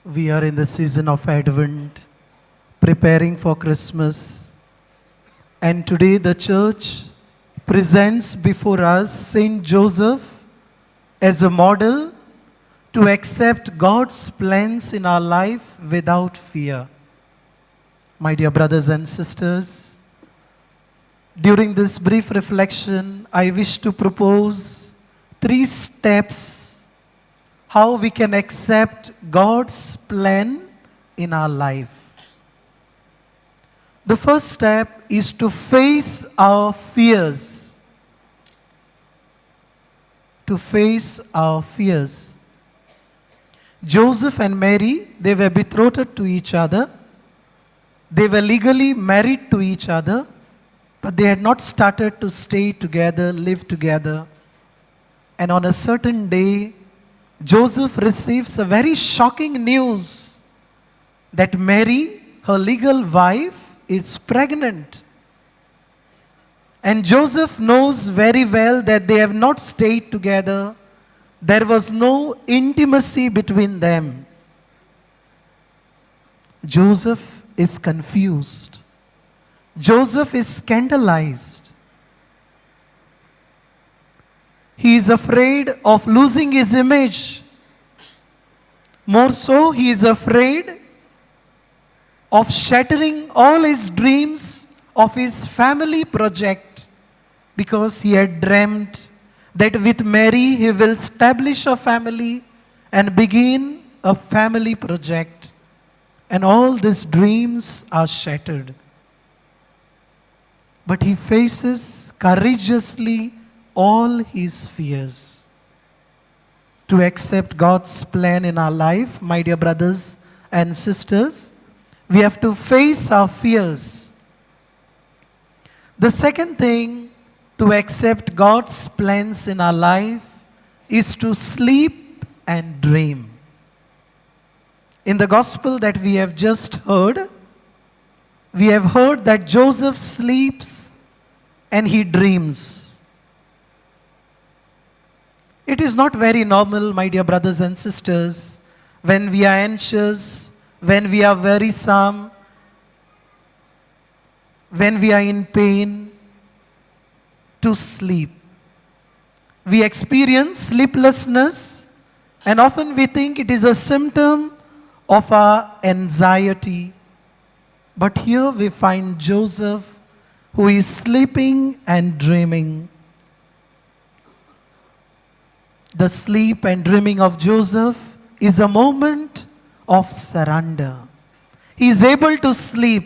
We are in the season of Advent, preparing for Christmas. And today the church presents before us Saint Joseph as a model to accept God's plans in our life without fear. My dear brothers and sisters, during this brief reflection, I wish to propose 3 steps how we can accept God's plan in our life. The first step is to face our fears. To face our fears. Joseph and Mary, they were betrothed to each other. They were legally married to each other, but they had not started to stay together, live together. And on a certain day, Joseph receives a very shocking news that Mary, her legal wife, is pregnant. And Joseph knows very well that they have not stayed together. There was no intimacy between them. Joseph is confused. Joseph is scandalized. He is afraid of losing his image. More so, he is afraid of shattering all his dreams of his family project, because he had dreamt that with Mary he will establish a family and begin a family project. And all these dreams are shattered. But he faces courageously all his fears. To accept God's plan in our life, my dear brothers and sisters, we have to face our fears. The second thing to accept God's plans in our life is to sleep and dream. In the gospel that we have just heard, we have heard that Joseph sleeps and he dreams. It is not very normal, my dear brothers and sisters, when we are anxious, when we are wearisome, when we are in pain, to sleep. We experience sleeplessness, and often we think it is a symptom of our anxiety. But here we find Joseph, who is sleeping and dreaming. The sleep and dreaming of Joseph is a moment of surrender. He is able to sleep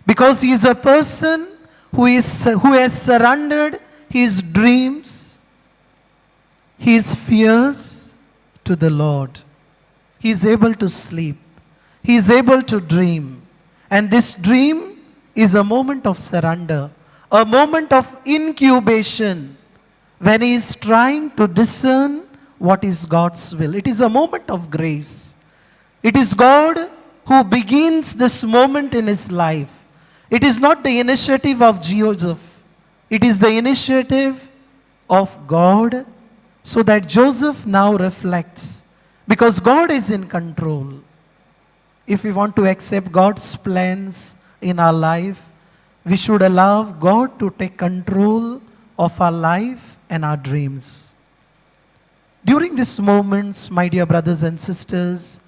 because he is a person who has surrendered his dreams, his fears to the Lord. He is able to sleep. He is able to dream. And this dream is a moment of surrender, a moment of incubation, when he is trying to discern what is God's will. It is a moment of grace. It is God who begins this moment in his life. It is not the initiative of Joseph. It is the initiative of God, so that Joseph now reflects, because God is in control. If we want to accept God's plans in our life, we should allow God to take control of our life and our dreams. During these moments, my dear brothers and sisters,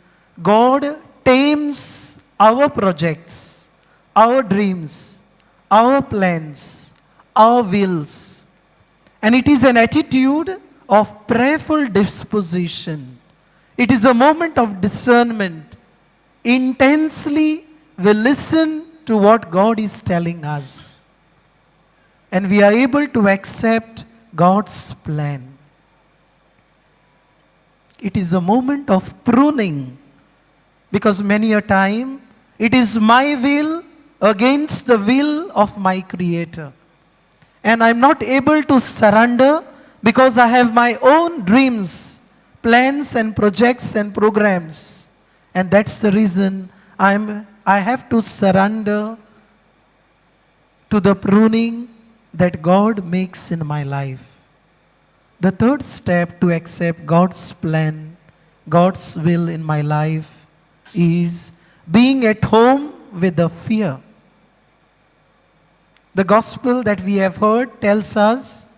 God tames our projects, our dreams, our plans, our wills. And it is an attitude of prayerful disposition. It is a moment of discernment. Intensely, we listen to what God is telling us. And we are able to accept God's plan. It is a moment of pruning, because many a time it is my will against the will of my Creator. And I'm not able to surrender because I have my own dreams, plans and projects and programs. And that's the reason I have to surrender to the pruning that God makes in my life. The third step to accept God's plan, God's will in my life, is being at home with the fear. The gospel that we have heard tells us,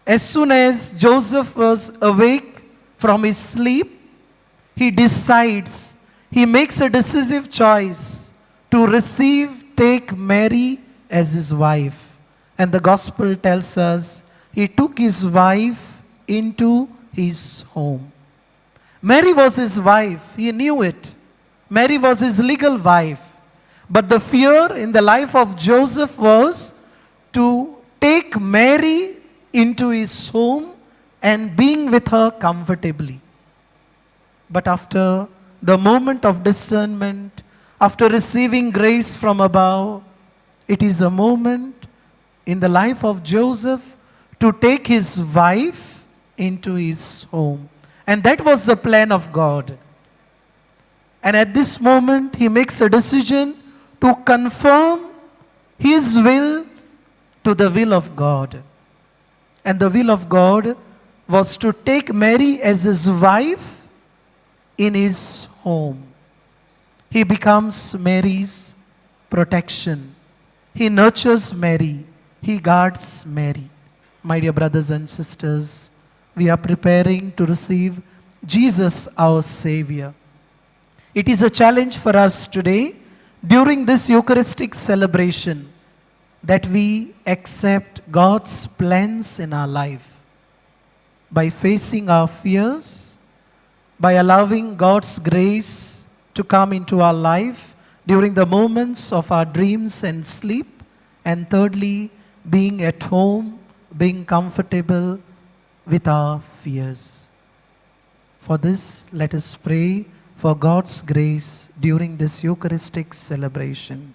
as soon as Joseph was awake from his sleep, he decides, he makes a decisive choice to take Mary as his wife. And the gospel tells us, he took his wife into his home. Mary was his wife, he knew it. Mary was his legal wife. But the fear in the life of Joseph was to take Mary into his home and being with her comfortably. But after the moment of discernment, after receiving grace from above, it is a moment in the life of Joseph to take his wife into his home. And that was the plan of God. And at this moment, he makes a decision to conform his will to the will of God. And the will of God was to take Mary as his wife in his home. He becomes Mary's protection. He nurtures Mary. He guards Mary. My dear brothers and sisters, we are preparing to receive Jesus our Savior. It is a challenge for us today during this Eucharistic celebration that we accept God's plans in our life by facing our fears, by allowing God's grace to come into our life during the moments of our dreams and sleep, and thirdly, being at home, being comfortable with our fears. For this, let us pray for God's grace during this Eucharistic celebration.